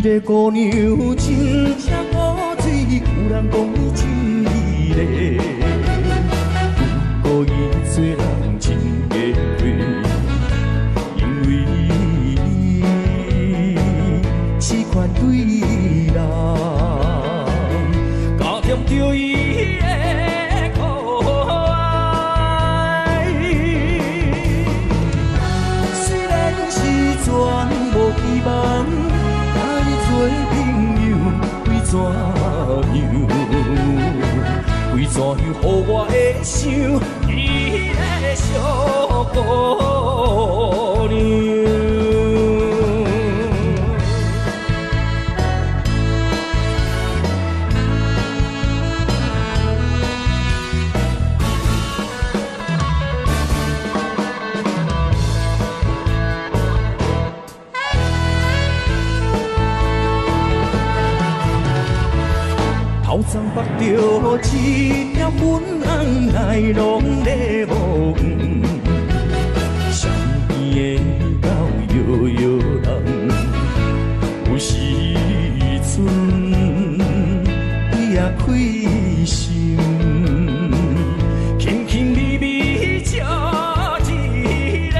这个姑娘真正古水，有人讲伊真美丽，不过伊做人真假货，因为伊是款对人，加添着伊的可爱。虽然是全无希望。 做朋友，为怎样？为怎样？予我会想伊的小姑娘。头鬃绑着一条粉红来拢在无远，山边的狗摇摇人，有时阵伊也开心，轻轻微微笑一个。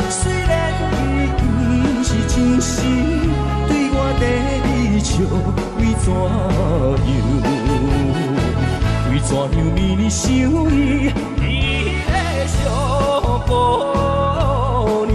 虽然伊不是真心。 第二笑，为怎样？为怎样迷恋想伊的小姑娘？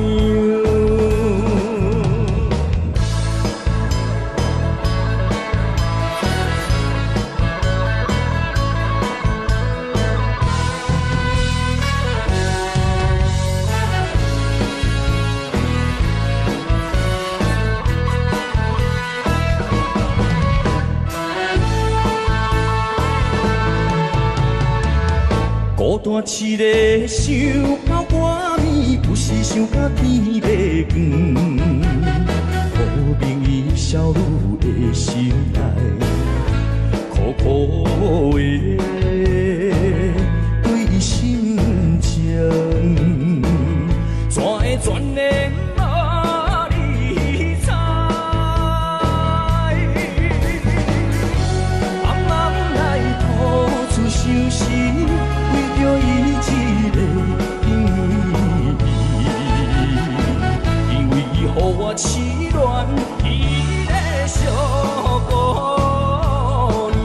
孤单一个想到外面，有时想到天要光。好明伊少女的心内，苦苦的对伊心情，怎会全然无你知？茫茫来吐出伤心。 为着伊一个因为伊予我痴恋伊的小姑娘。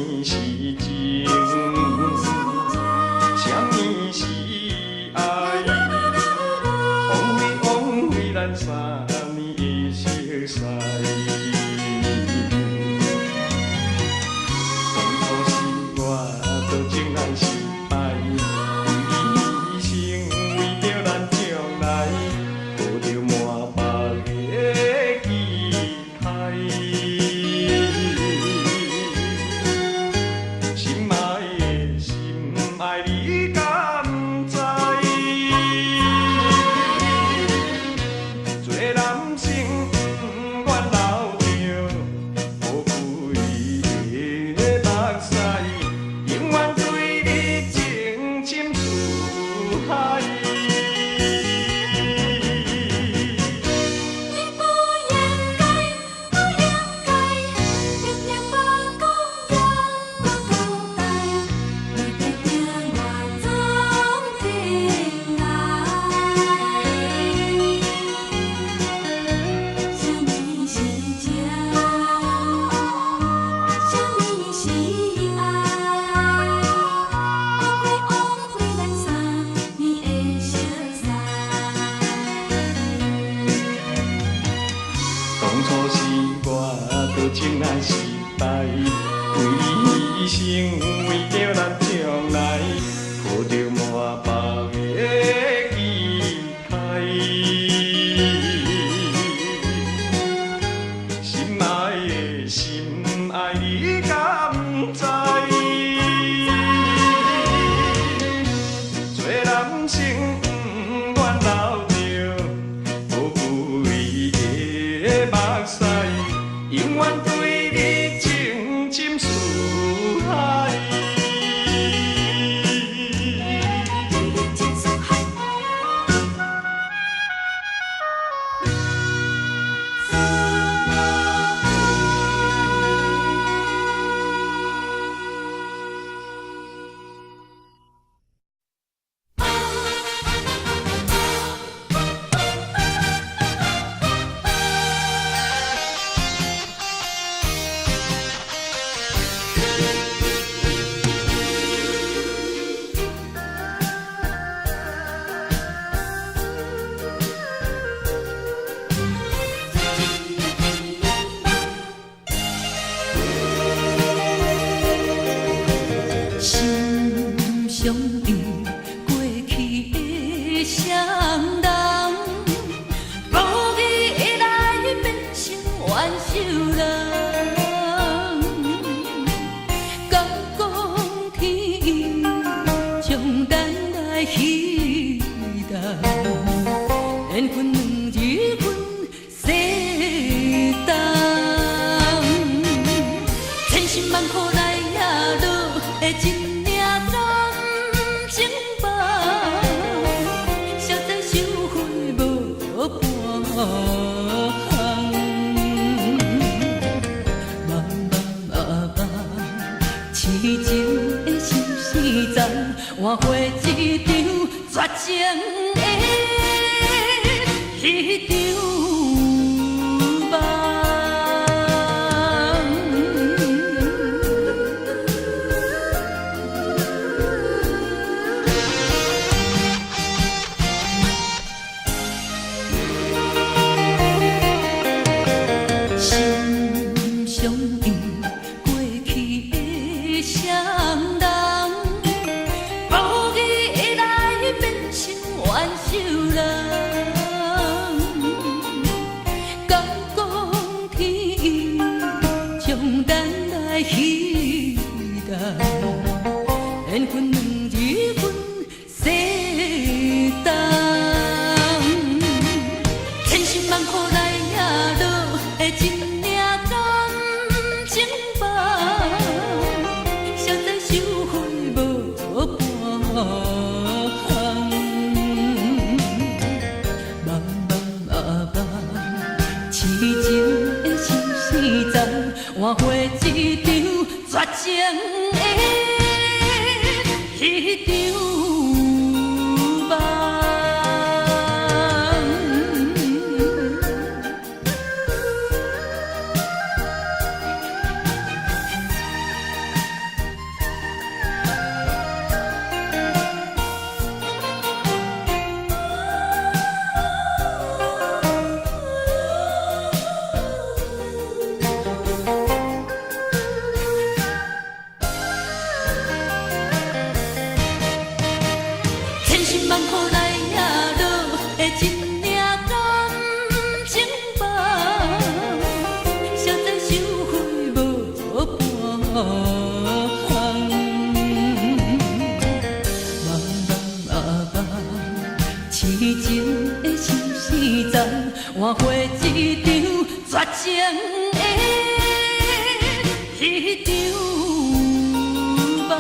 物是情，什么是爱？枉费咱3年的熟悉。当初是我多情难失败，为你牺牲，为着咱将来，抱着满腹的期待。心爱的心爱你敢知？做男性不愿流着无归的目屎，永远对你情深似海。你不应该，不应该，常常把讲让我交代，你得听我总听来。什么是情？什么是爱？枉费咱3年的熟悉。当初是我多情难失败，为你牺牲，为着咱将来，抱着满腹的期待。心爱的心爱你敢知？做男性不愿流着无归的目屎，永远对你情深似海。情似海。心相印，过去的双人，无意会来变成冤仇人。敢讲天意，将咱来彼等，缘分两日分世东，千辛万苦来也落的一领感情包，实在收回无半项。茫茫痴情的心事站，换回一场绝情的迄场梦。心相印，过去的双人，无意会来变成冤仇人。敢讲天意，将咱来彼等，缘分两日分世东，千辛万苦来也落的一领感情包，实在收回无半项。茫茫痴情的心事站，换回一场绝情的迄场梦。痴情的心事站，换回一场绝情的迄场梦。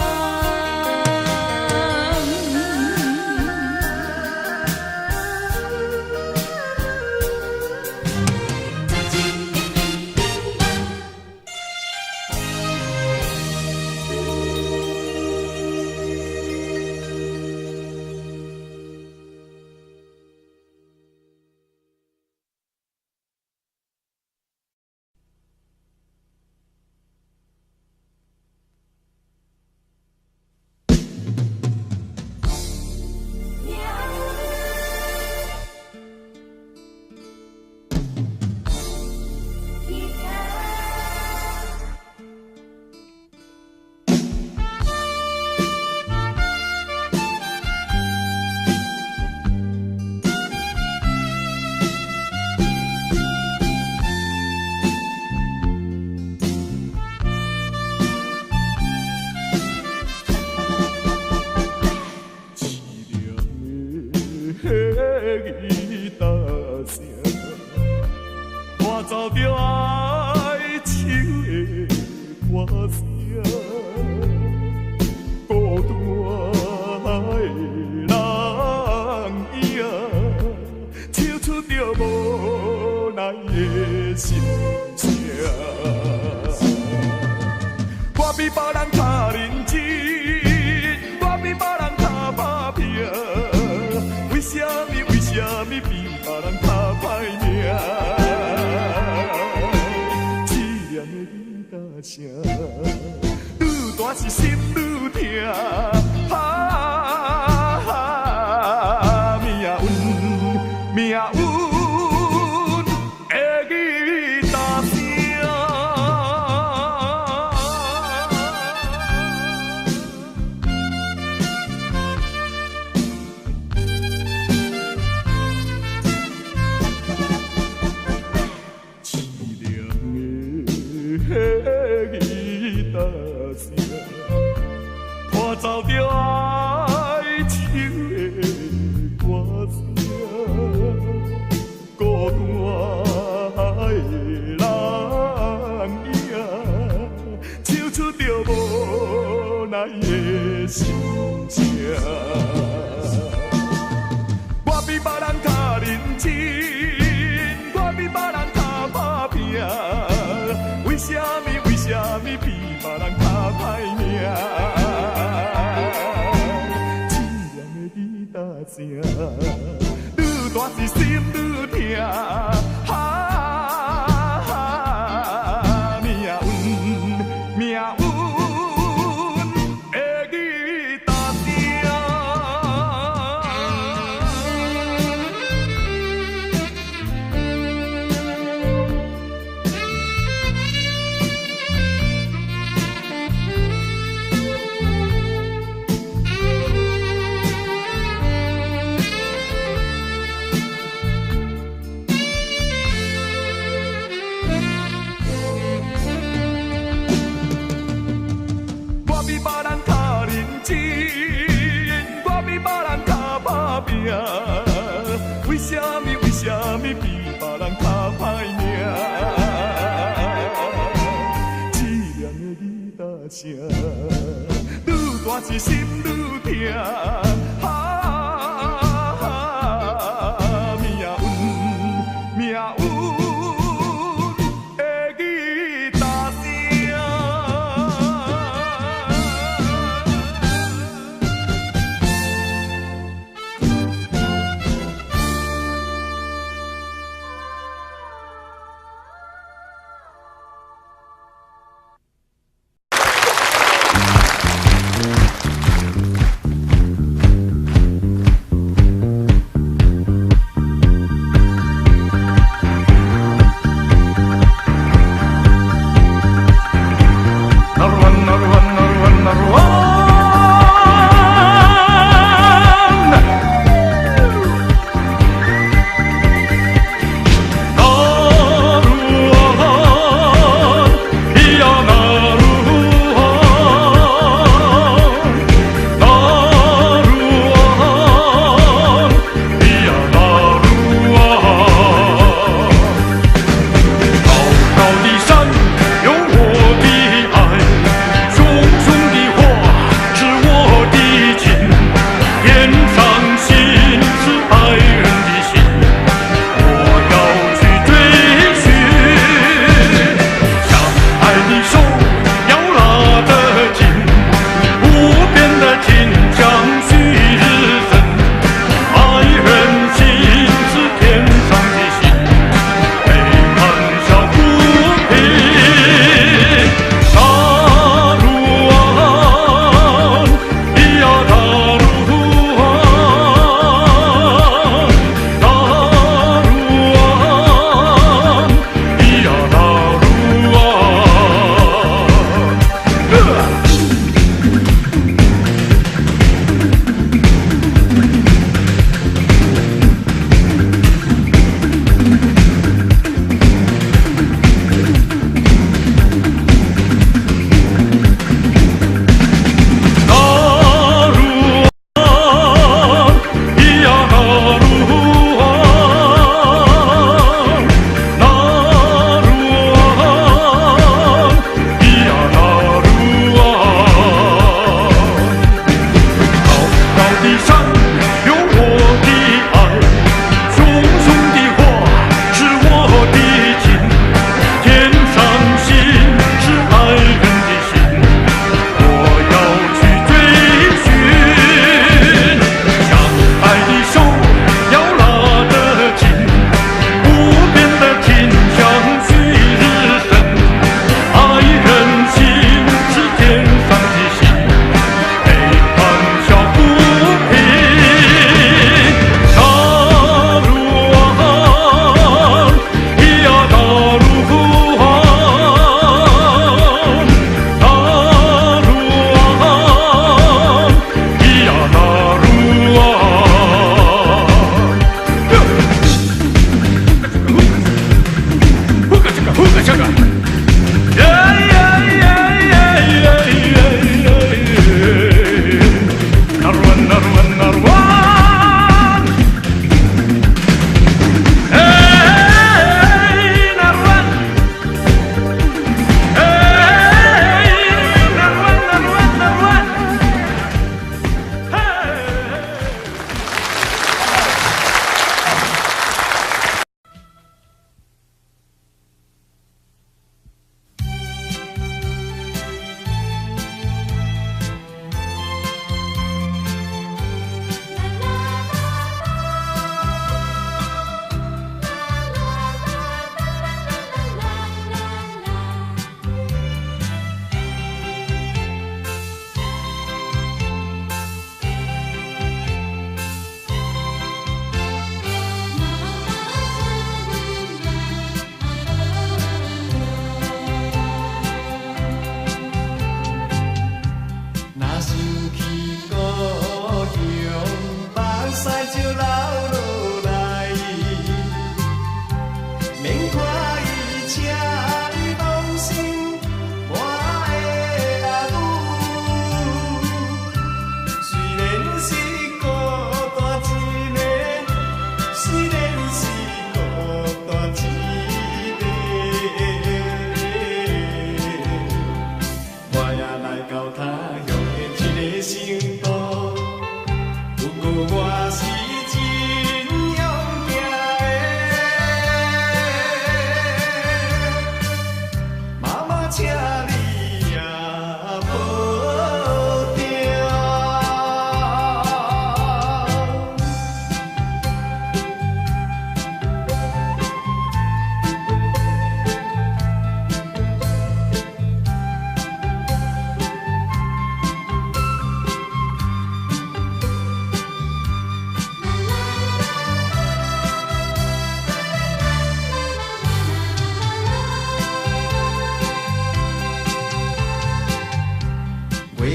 走着爱情的歌声，孤单的人影，唱出着无奈的心情。我比别人较认真，我比别人较打拼，为什么比别人较歹命？声，愈大是心愈痛，命运的吉他声。凄凉的吉他声，伴奏着爱情的歌声，孤单的人影，唱出着无奈的心情。我比别人较认真，我比别人较打拼，为什么比别人较歹命？凄凉的吉他声，愈大是心愈痛。命运的吉他声。我比别人较认真，我比别人较打拼，为什么比别人较歹命？凄凉的吉他声，愈大是心愈痛。命运的吉他声。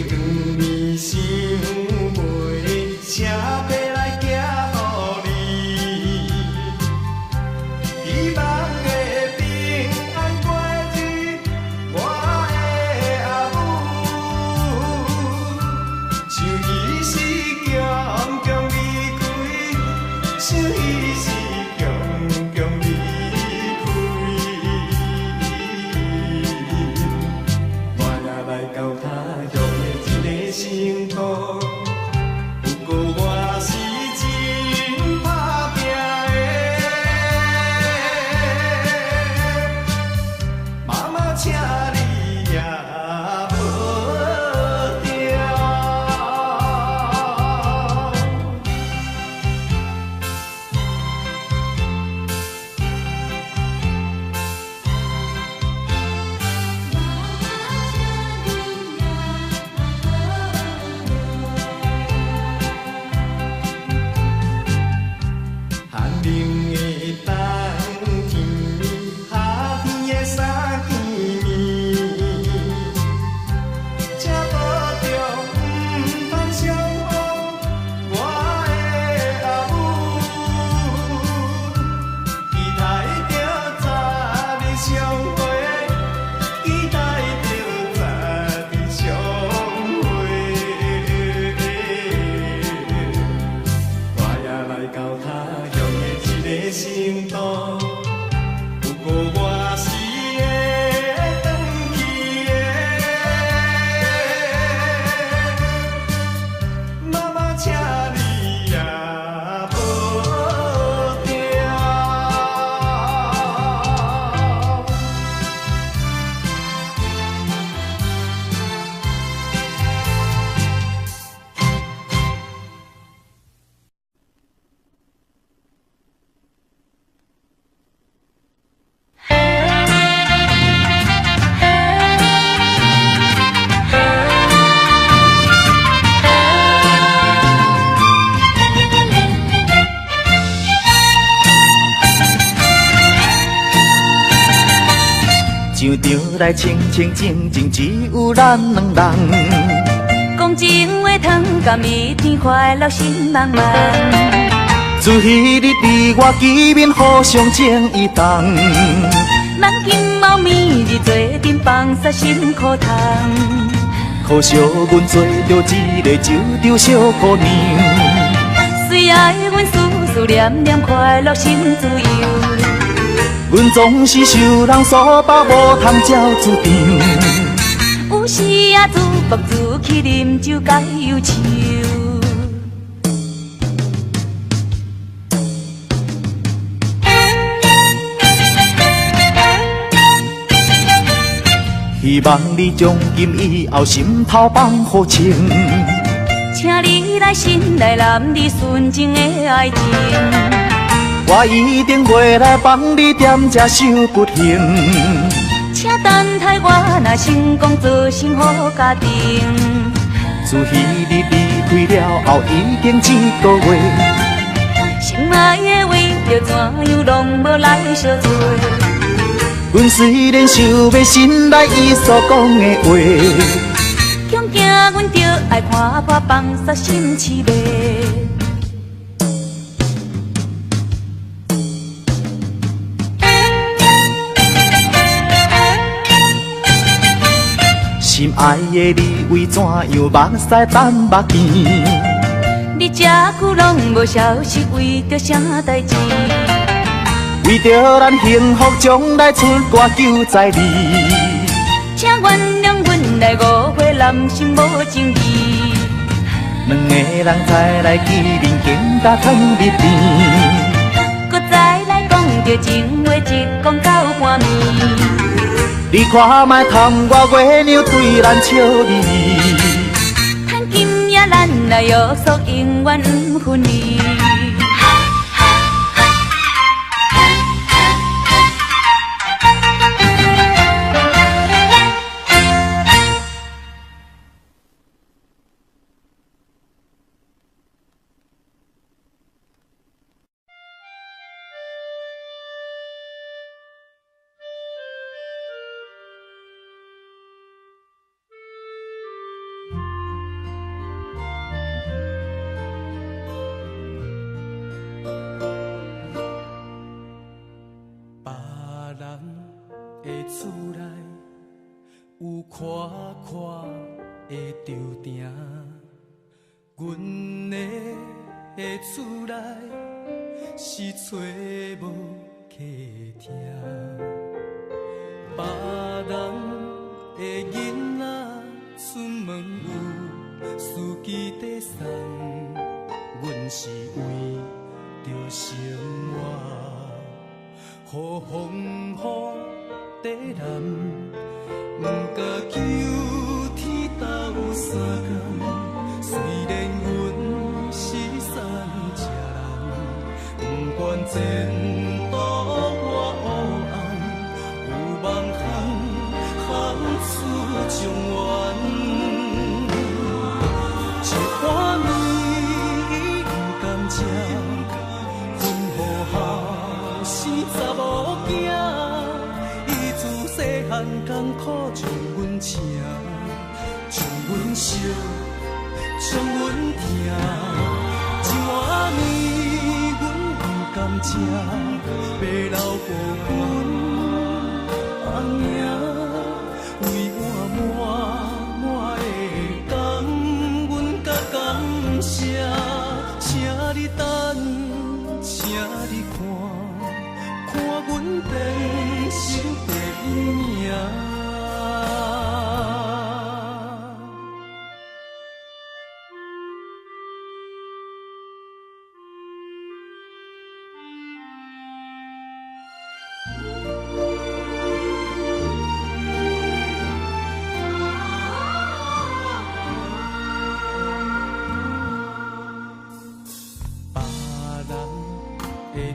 光年想袂，车要来寄予你。希望的平安过日，我的阿母，像伊是强强离开，像伊是强强离开。我也来到他乡的一个城土，不过我是真打拼的，妈妈请你也无调。寒冷的冬天，夏天的三更暝，这保重不通相逢，我的阿母，期待着早日相会，期待着早日相会。我也来到他乡的一个城土，不过我是会转去的，妈妈请你也无调。上场来清清静静，只有咱两人。讲情话通甲蜜甜，快乐心茫茫。自彼日你我见面，互相情意重。咱今后暝日做阵放煞辛苦通。可惜阮做着一个酒场小姑娘。谁爱阮思思念念，快乐心自由。阮总是受人所绑，无通照主张。有时也自暴自弃，啉酒解忧愁。希望你从今以后心头放好情，请你来信来揽你纯情的爱情。我一定袂来帮你点这受不幸。请等待我若成功做成好家庭。自彼日离开了后，已经一个月，心爱的话着怎样拢无来相做。阮虽然想要信赖伊所讲的话，恐惊阮着爱看破放煞心痴迷。心爱的你为怎样目屎等目见？你这久拢无消息，为着啥代志？为着咱幸福将来出歌求在你。请原谅阮来误会男心无情义。两个人再来见面，更加藏蜜甜。搁再来讲着情话，一讲到半暝。你看卖贪我月娘对咱笑眯眯，趁今夜咱来约束，永远不分离。有宽阔的舟埕，阮的厝内是找无客厅，别人的囡仔出门有司机在送，阮是为着生活，予风雨地南，不敢求天斗相共。虽然阮是山车人，不管前途我黑暗，有梦行出状元。一碗面不甘食，分予后生查某囝。伊自细汉艰苦将阮请，将阮惜，将阮疼。一碗面阮不甘食，爸老父阮阿兄。为我满满的感，阮甲感谢，请你等，请你看，看阮变成第一名。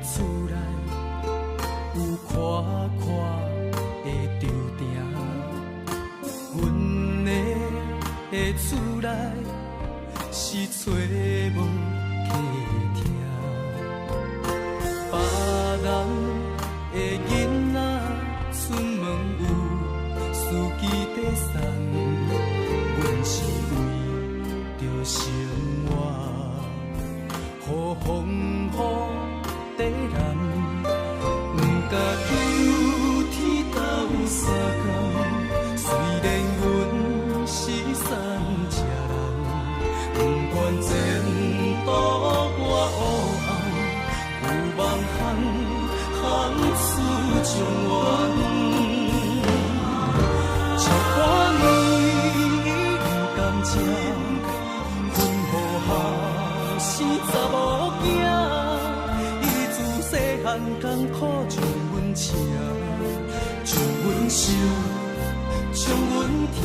厝内有宽阔的舟埕，阮的厝内是找无客厅，别人的囡仔出门有司机在送，阮是为着生活，予风雨地南，不敢求天斗相共。虽然阮是山车人，不管前途我黑暗，有梦行出状元。一碗面不甘食，分予后生查某囝。细汉艰苦将阮请，将阮惜，将阮疼。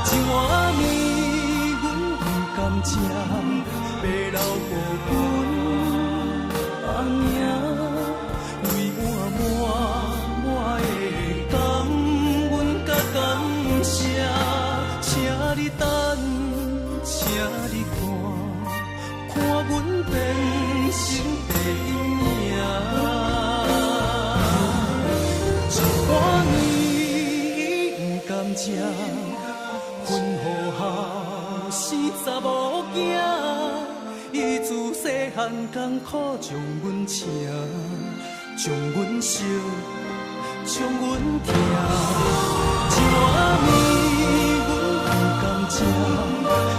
一碗面阮不甘食，爸老父阮阿兄。为我满满的感，阮甲感谢，请你等，请你看，看阮变成第一名。一碗面不甘食，分予后生查某囝。伊自细汉艰苦将阮请，将阮惜，将阮疼。一碗面阮不甘食，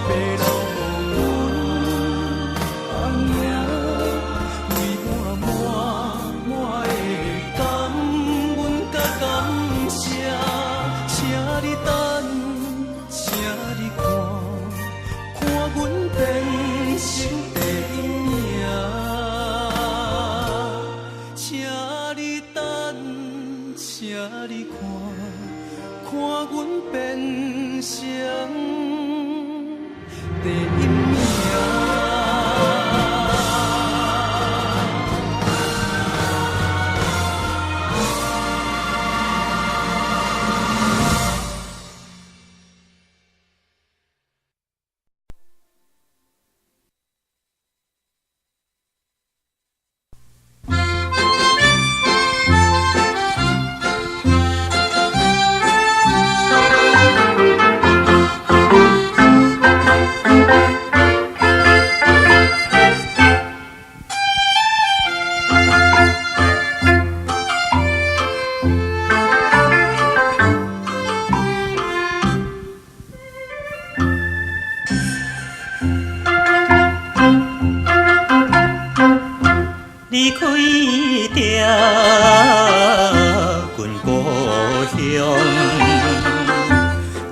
爸老父阮阿兄。请你等，请你看，看阮变成第一名。请你等，请你看，看阮变成第一名。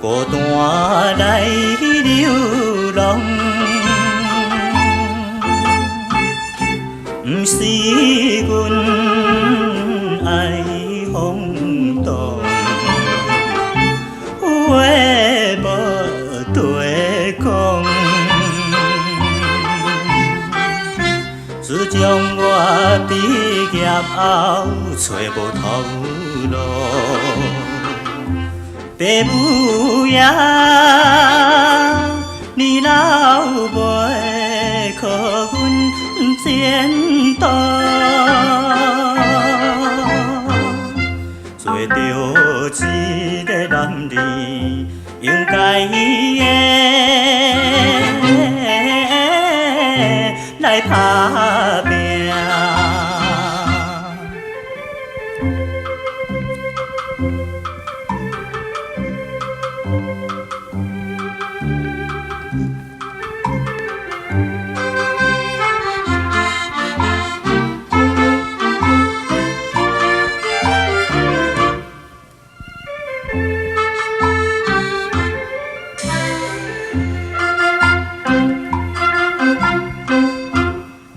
孤单来流浪，不是阮爱风动，话无对讲，自从我毕业后找无头路。父母也年老袂靠阮前途，做着一个男儿应该的来打拼。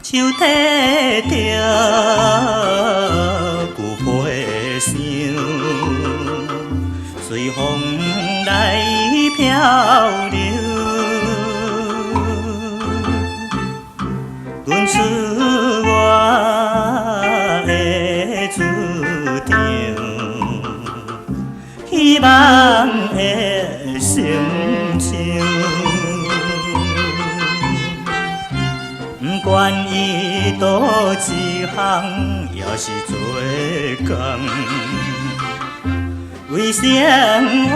手提着旧皮箱，随风来漂流。阮出我的注定，希望的成就。不管伊倒一项，也是做工，为生活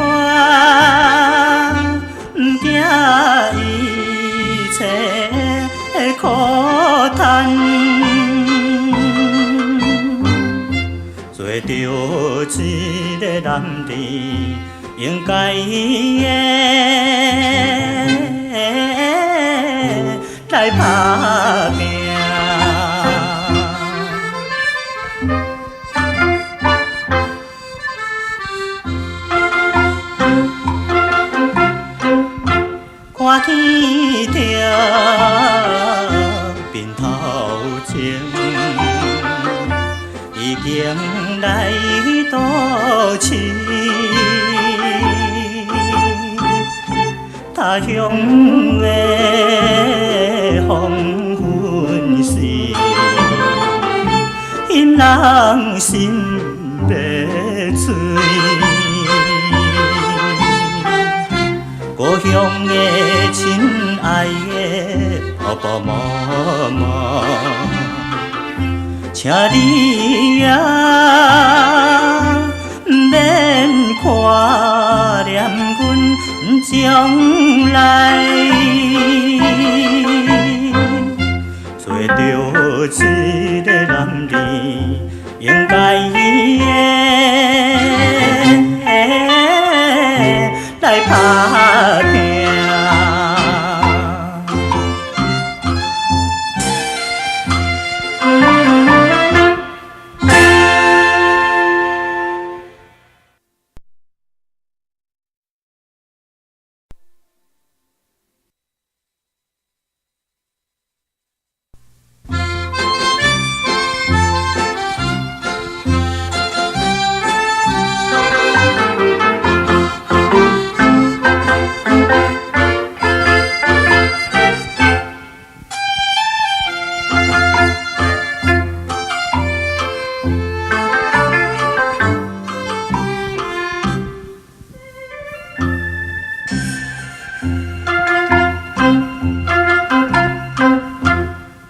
不惊一切苦叹，做着一个男儿应该的来打拼。看天条鬓头前，已经来倒市。他乡的黄昏时，因人心要碎。故乡的亲爱的爸爸妈妈，请你也免挂念阮将来，做着一个男儿应该来打拼。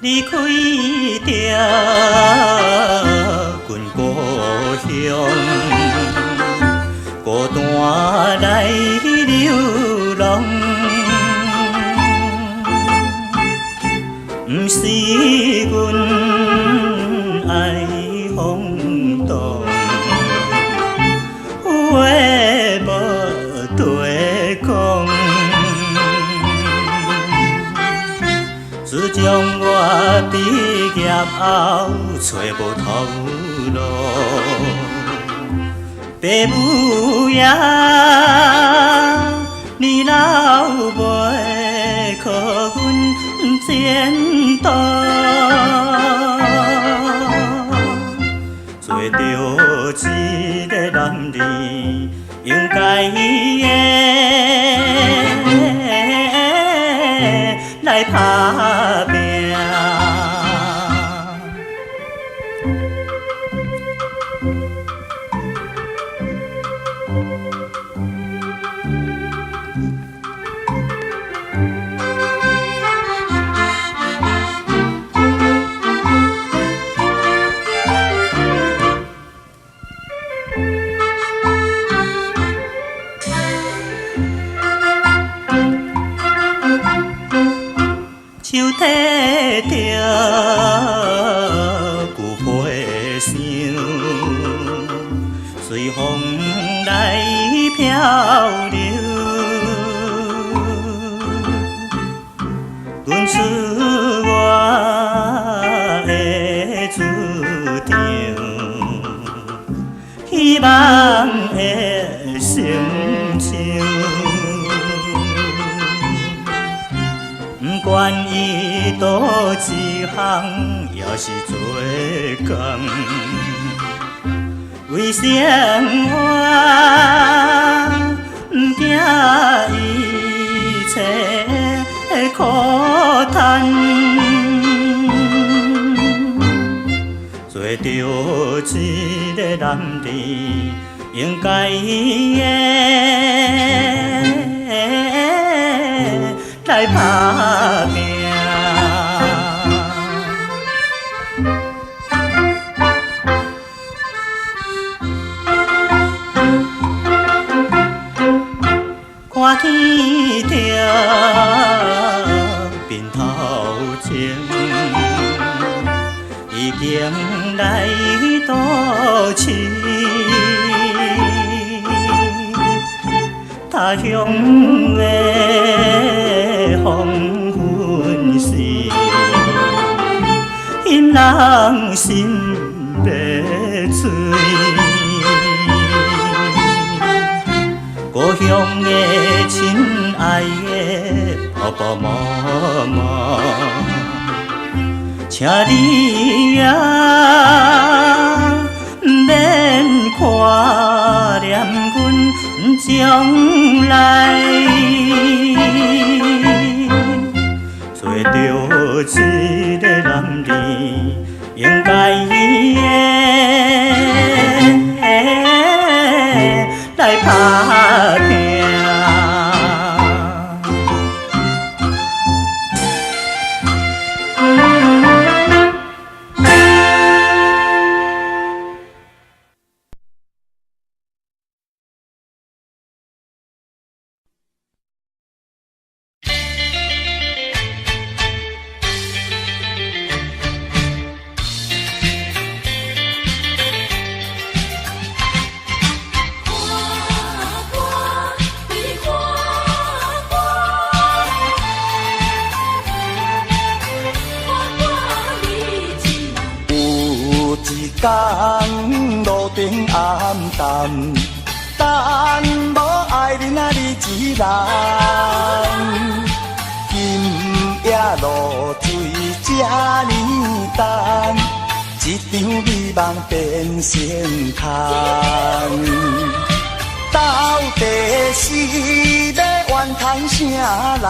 离开着阮故乡，孤单来流浪，不是阮爱风动，话无对讲。自从我毕业后找无头路，父母也变动，做着一个男儿应该的来打拼。手提着旧花箱，随风来飘流，润出我的注定，希望的成就。不管伊倒一项，也是做工，为生活不惊一切苦叹，做着一个男儿应该的。来打拼，看见着面头前，已经来倒市。他乡的黄昏时，因人心要碎。故乡的亲爱的爸爸妈妈，请你也免挂念阮将来，做着一个男儿应该的来打拼。天路顶暗淡，但无爱人啊你一人。今夜露水这呢重，一场美梦变成空。到底是要怨叹啥人？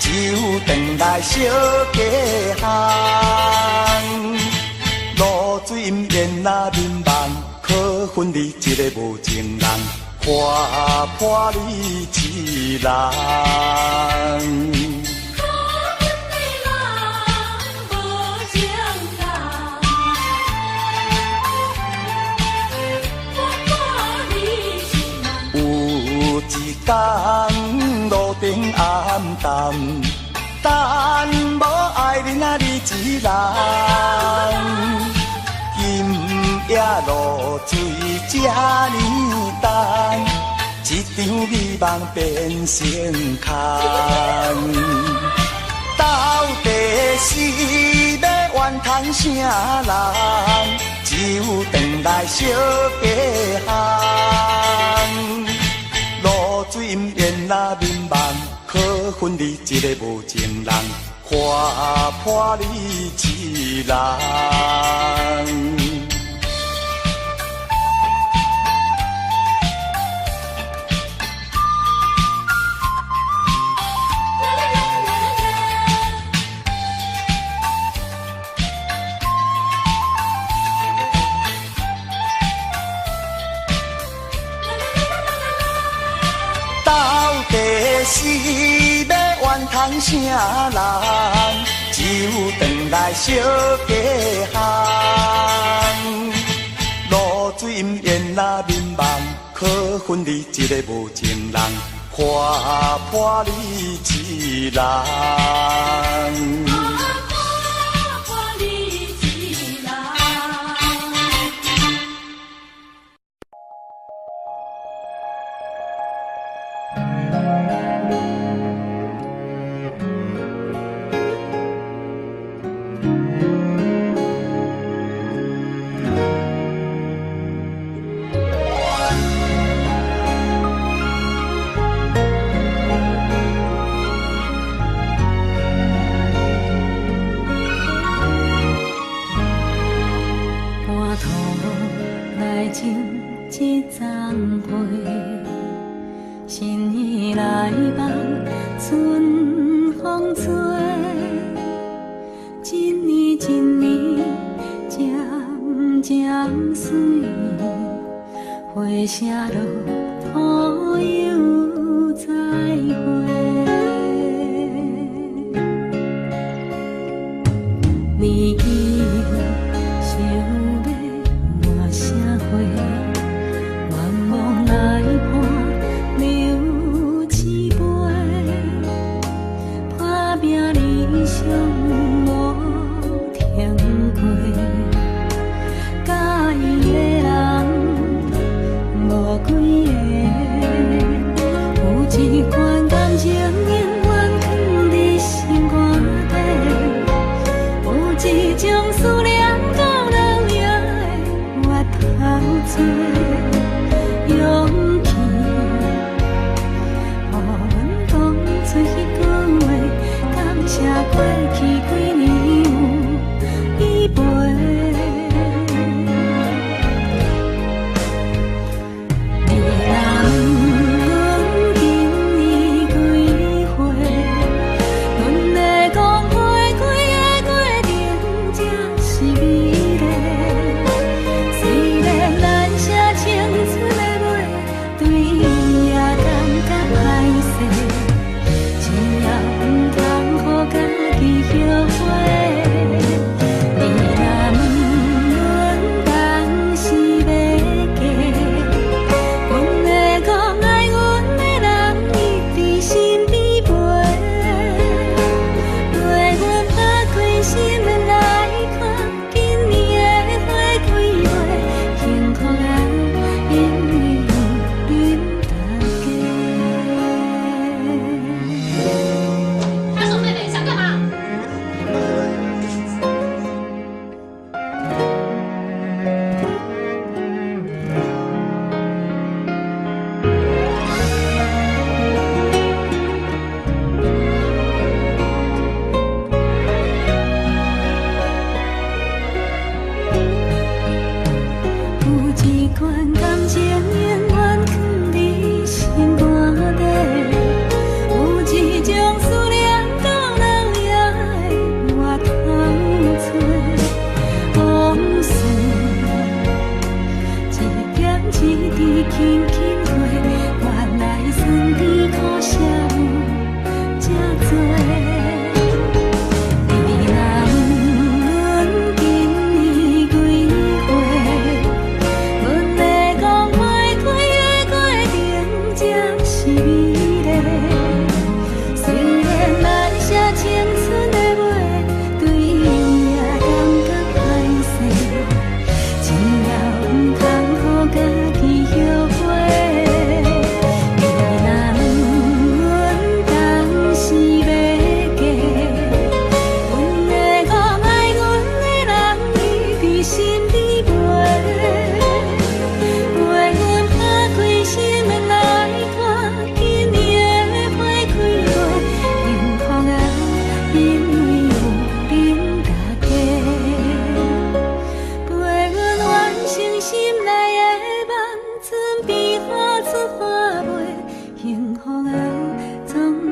只有回来小家巷。露水毋淹那面梦，可恨你一个无情人，看破你一人。可恨的人无情人，看破你一人。有一天路顶暗淡，但无爱人啊你一人。今夜露水这呢重，一场美梦变成空。到底是要怨叹啥人？只有回来小家巷。露水毋淹那面梦，可恨你一个无情人，看花破你一人。到底是要怨通啥人？只有转来小家巷。露水掩掩那面梦，可恨你一个无情人，花破你一人。一丛花，心意来放，春风吹。一年一年，渐渐水，花谢落土又再会。年纪想要换社会。来伴流一杯，打拼理想无停过，甲伊的人无几个，有一款感情永远藏伫心肝底，有一种思念到人也会越头做。勇气，予阮讲出迄句话，感谢过去几年有伊陪。你若问阮今年几岁，阮会讲花开的过程才是美丽。虽然咱写青春。对伊也感觉歹势，只要唔通予家己后悔。你若问阮当时要嫁，阮会讲爱阮的人一直身边陪，陪阮打开心门来看今年的花开月，幸福啊，因为。他说：“妹妹想干嘛？”有一款感情永远藏伫心肝底，有一种思念到人也会越头找。往事一点一滴轻轻过，原来酸甜苦涩有这多。你若问阮今年几岁，阮会讲花开的过程才是美丽。虽然咱写青春的话，对伊也感觉歹势，只要唔通予家己后悔。你若问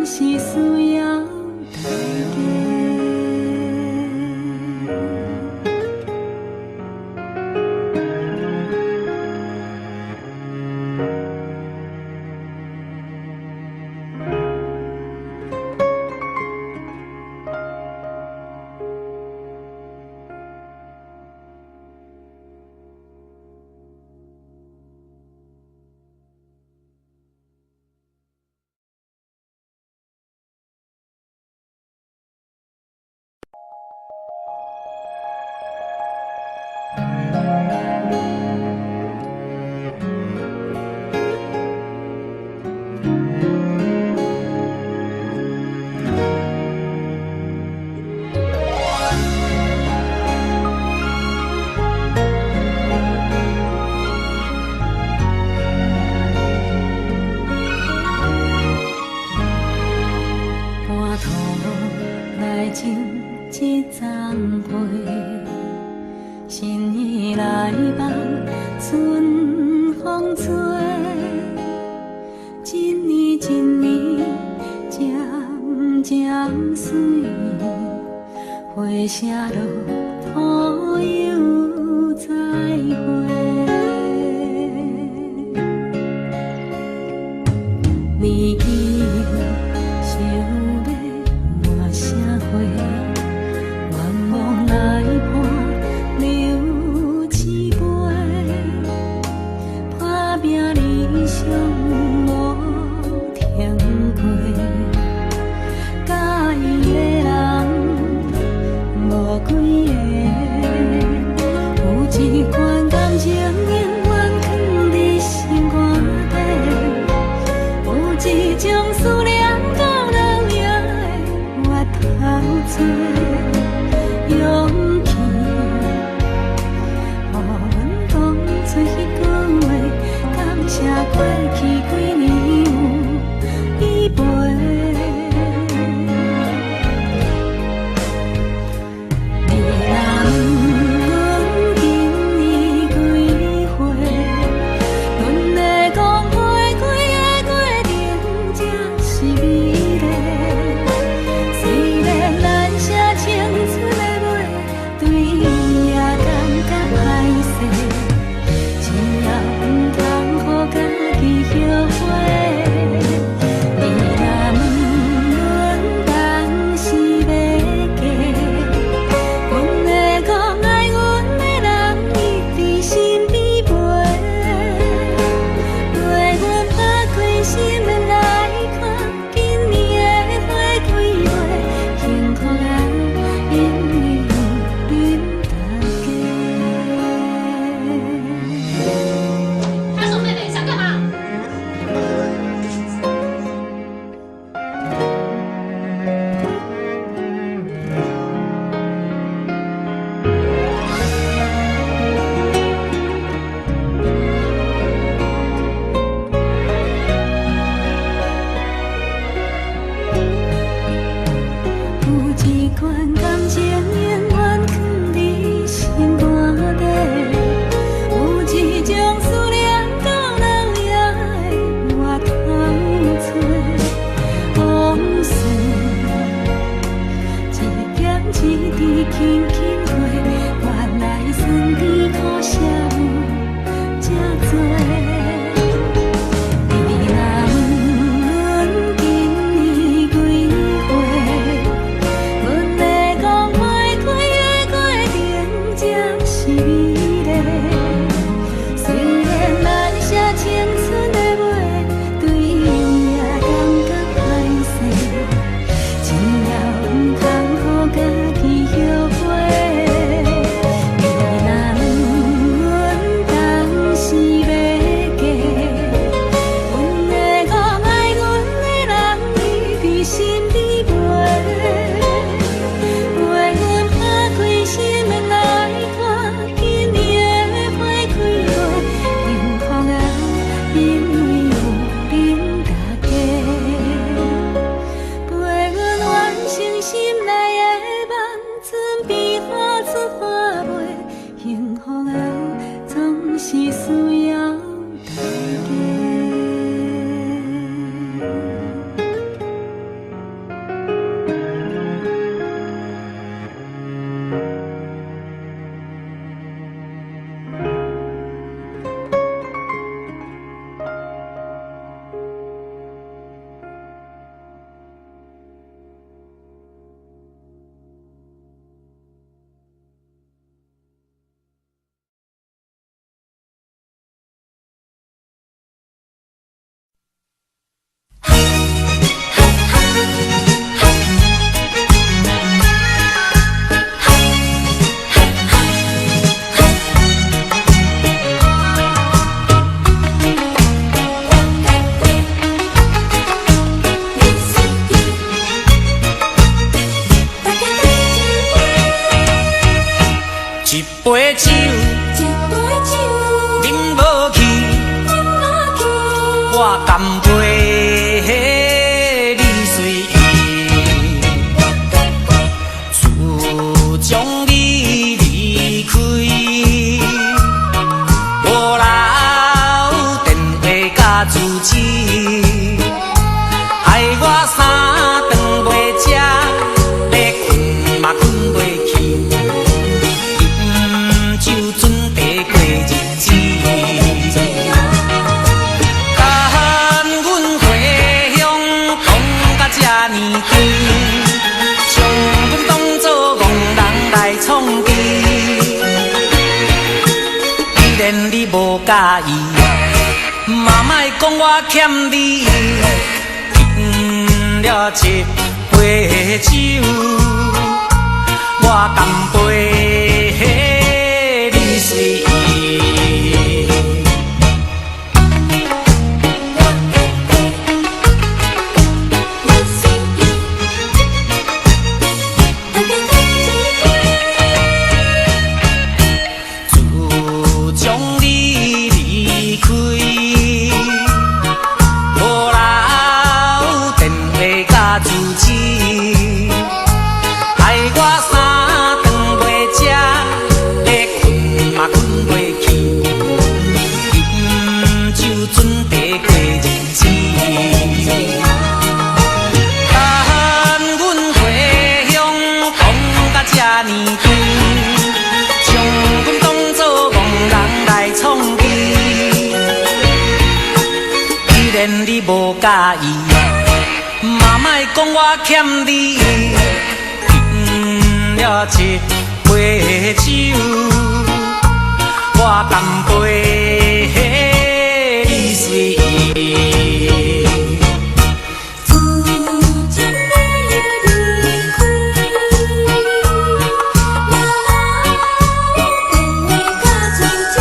是需要大家。一丛花，心意来梦，春风吹。一年一年，渐渐水，花谢落土又再会。年纪想要换社会。来伴流一杯，打拼理想无停过，介意的人无几个，有一款感情永远藏伫心肝底，有一种思念到老命的越头多。勇气，予阮讲出迄句话，感谢过去几年有依陪。你若问阮今年几岁，阮会讲花开的过程才是美丽。虽然咱写青春。对也感觉歹势，只要毋通予家己意，嘛莫讲我欠你，饮了一杯酒，我干杯你随意。自从你离开，无留电话甲住址，害我三顿袂食，咧困嘛困袂去，饮酒准地过日子。但阮回乡讲甲这呢远，将阮当作憨人来创治。既然你无介意，嘛莫讲我欠你，饮了一杯酒，我干杯你随意。自从你离开，嘛留电话甲住址，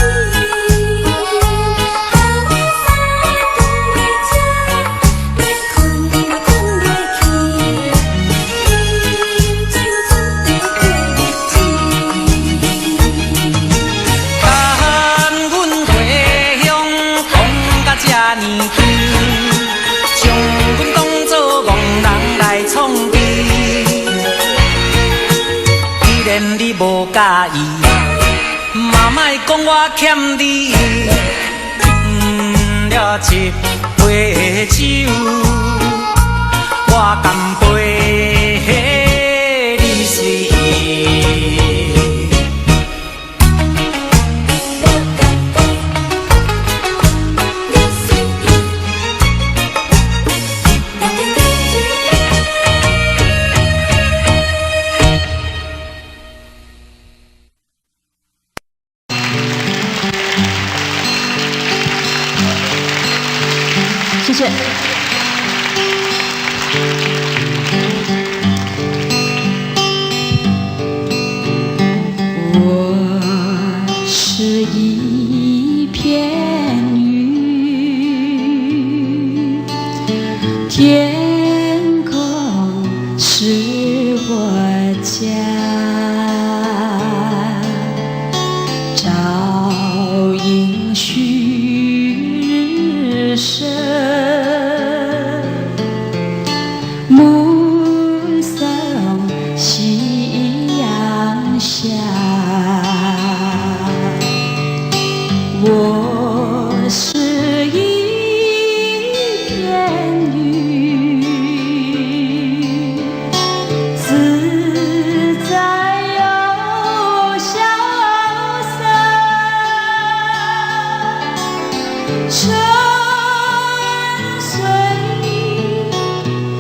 害我三顿袂食，咧困嘛困袂去，饮酒准地过日子。但阮回乡讲甲这呢远，将阮当作憨人来创治。既然你无介意，嘛莫讲我欠你，饮了一杯酒，我干杯你随意。谢谢。我是一片云，天空是我家，照应旭日升，目送夕阳下。我是一片云，自在又潇洒，春随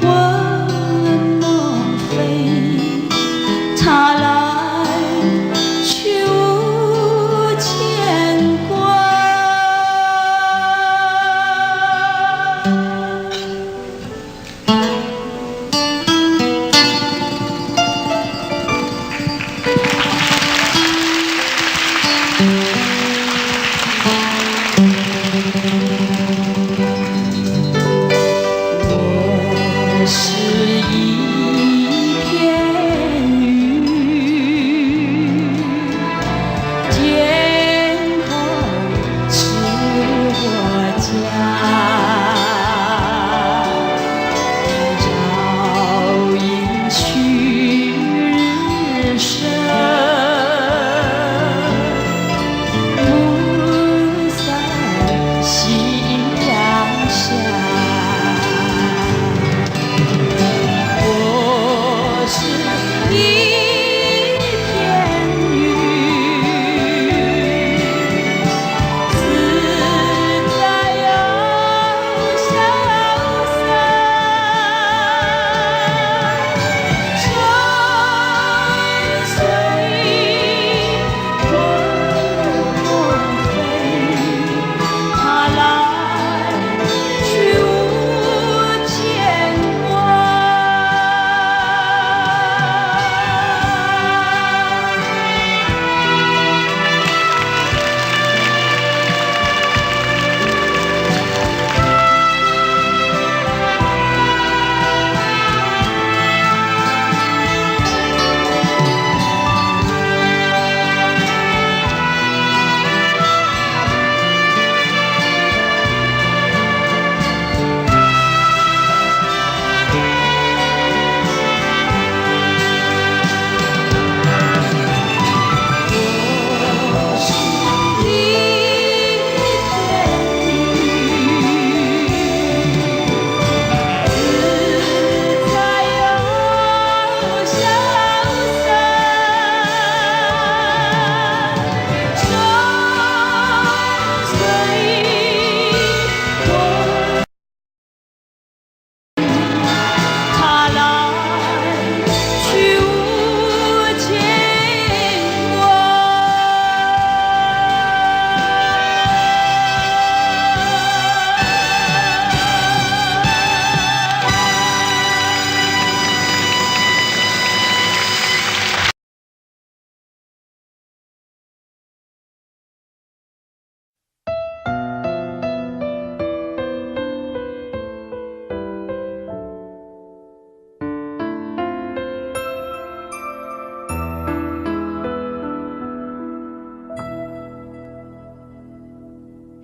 我梦飞，它来去无牵挂。我是一片云，天空是我家，照应旭日升，目送夕阳下。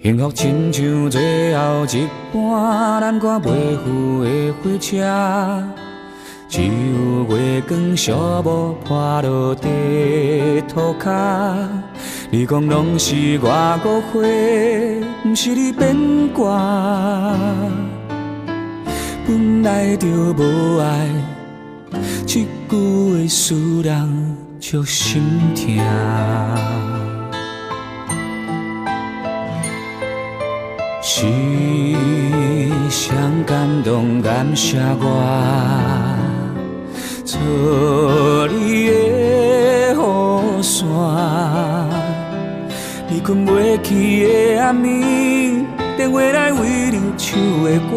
幸福亲像最后一班咱赶袂赴的火车，只有月光小雾破落地涂骹。你讲拢是我误会，毋是你变卦。本来就无爱，这句话使人足心痛。是谁感动感谢我，做你的雨伞。你困袂去的暗暝，电话来为你唱的歌。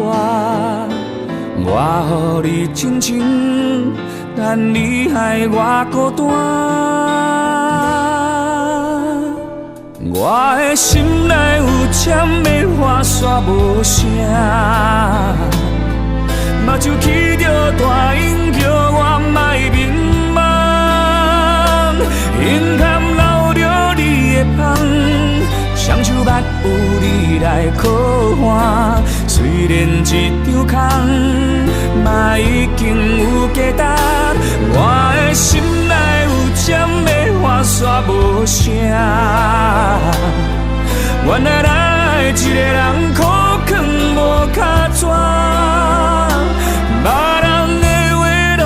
我予你真情，但你害我孤单。我的心内有针的花煞无声，目睭起着大音叫我莫迷茫。眼含流着你的香，双手捌有你来靠岸。虽然一张空，嘛已经有价值。我的心内有针的花煞无声，原来咱的一个人苦劝无脚纸，别人的话拢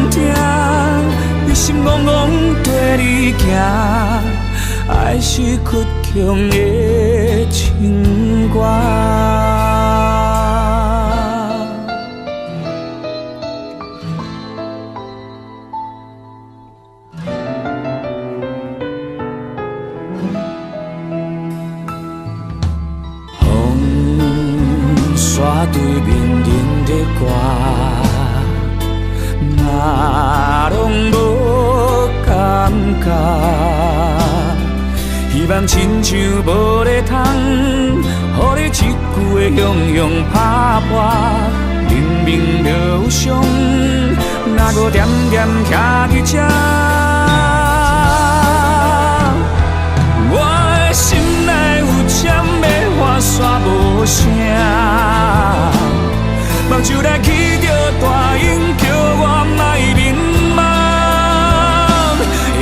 听，你心怅怅跟你行，爱是倔强的情歌。对面忍着歌，嘛拢无感觉。希望亲像无咧通，予你一句的雄雄拍破。明明就有伤，哪搁惦惦徛伫这？我的心内有针的花煞无声。目睭来起着大音，叫我莫迷茫。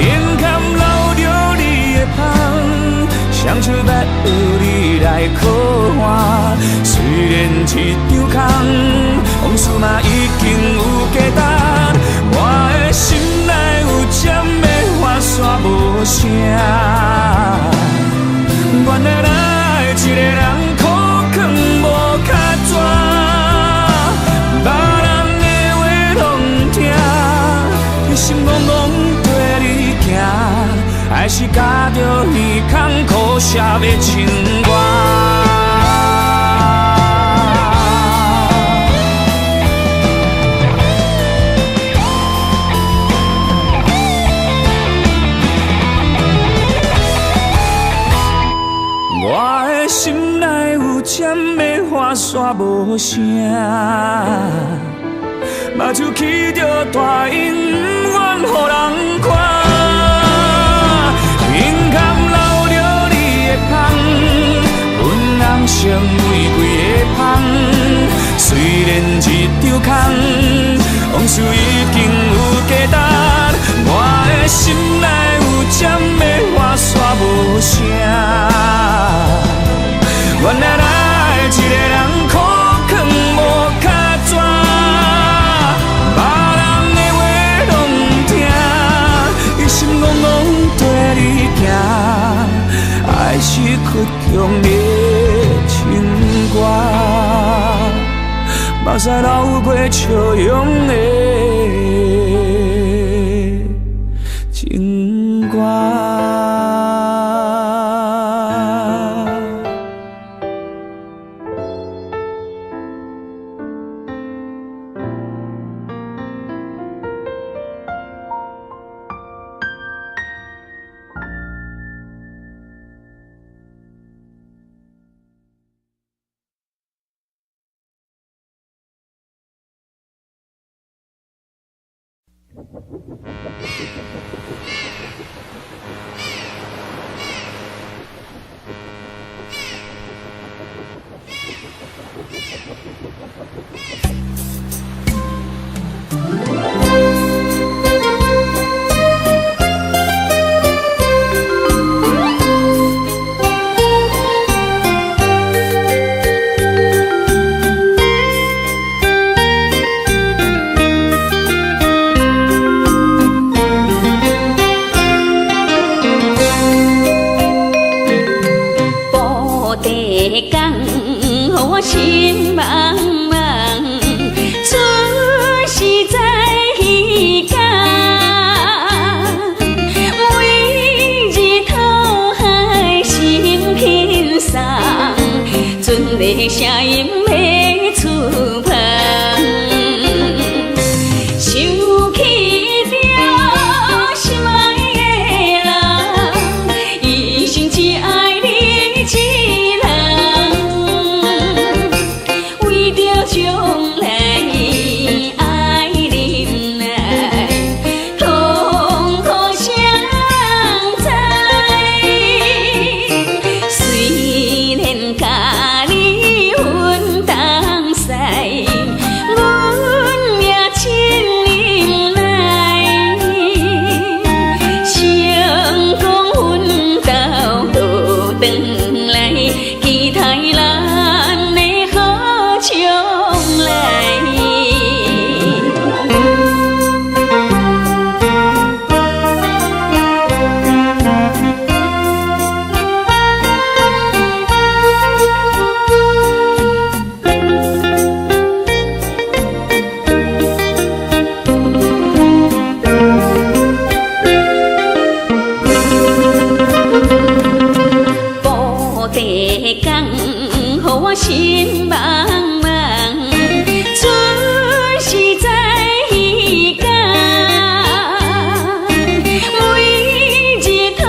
眼含流着你的香，双手捌有你来靠岸。虽然一张空，往事嘛已经有价值。我的心内有针的花煞无声，原来咱的一个人苦劝无脚纸。别人的话拢听，你心怅怅跟你行，还是加着耳孔苦涩的情歌。我的心内有针的花煞无声，目睭起着大音，不愿予人看。眼含流着你的香，阮人成玫瑰的香。虽然一张空，往事已经有价值。我的心内有针的花煞无声，原来咱的一个人苦劝无脚纸。别人的话拢听，你心怅怅跟你行，爱是倔强的情歌，目屎流过笑容的情歌。的声音要出香，想起着心爱的人，一生只爱你一人，为着将来爱忍耐，痛苦谁知？虽然甲你分东西，阮命亲忍耐，成功奋斗倒转来，期待咱的好将来。布地讲，予我心茫茫，春是在彼间，每日讨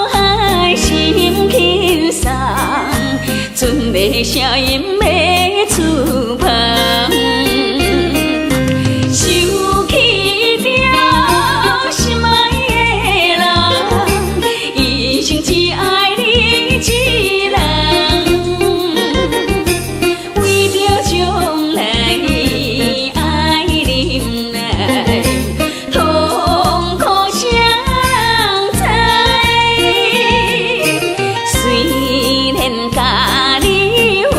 海心轻松，船的声音要出香。想起着心爱的人，一生只爱你一人，为着将来爱忍耐，痛苦谁知？虽然甲你分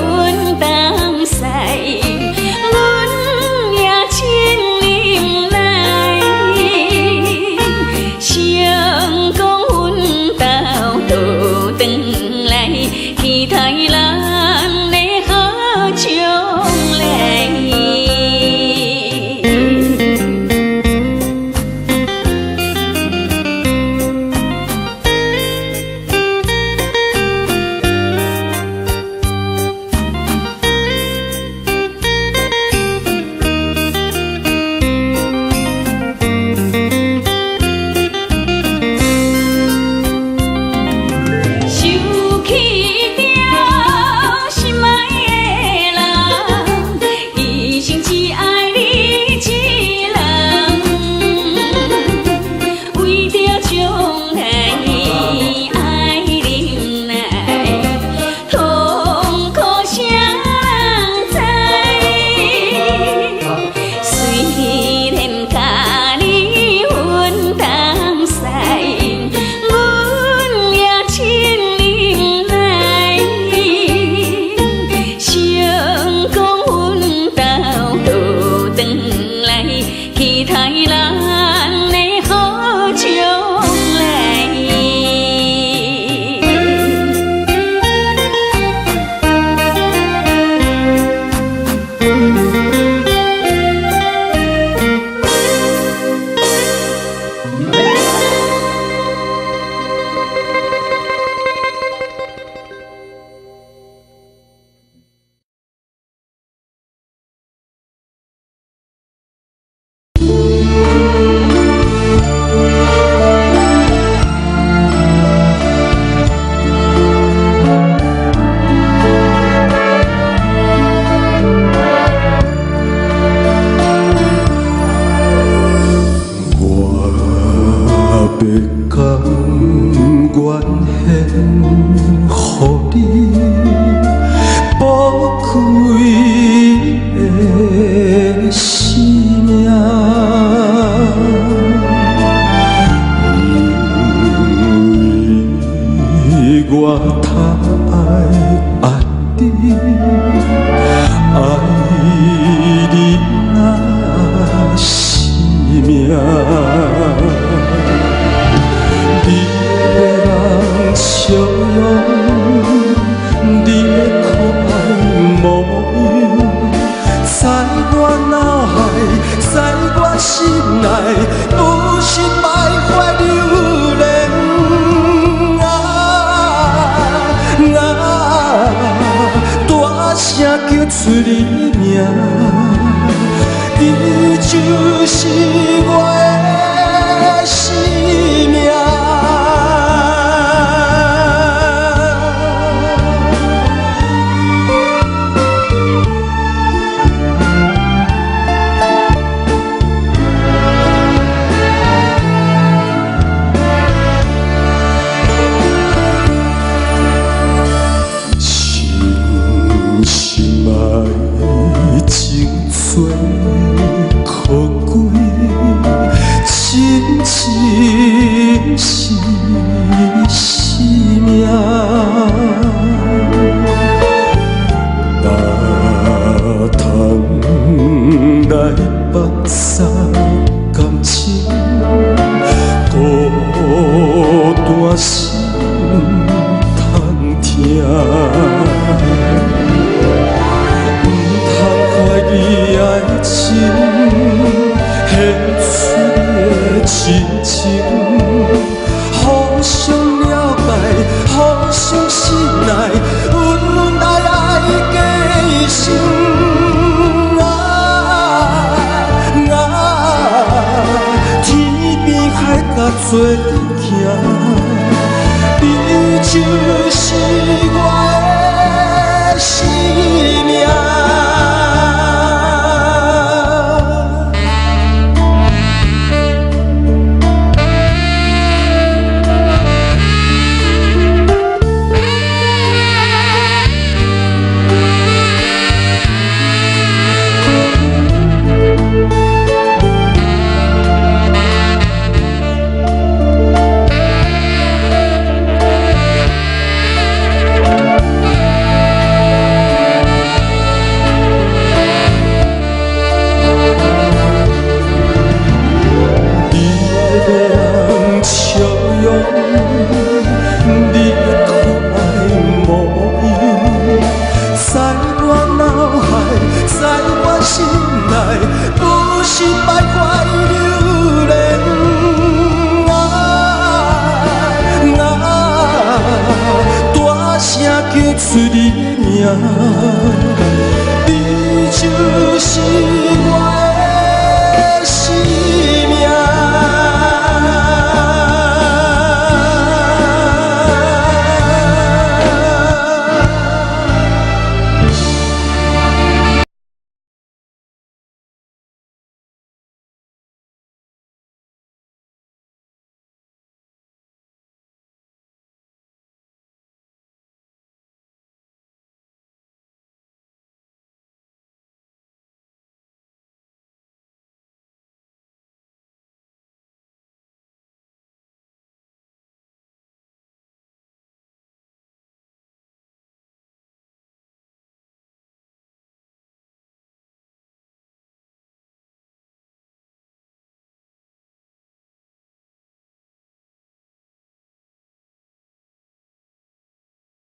出你的名，你就是我的生命。心爱情做可贵，亲情是生命。哪通来放下感情，孤单心通疼。你爱情献出的真情，互相了解，互相信赖，恩爱爱加深。天边海角做阵行，你就是我的生命。出你的名，你就是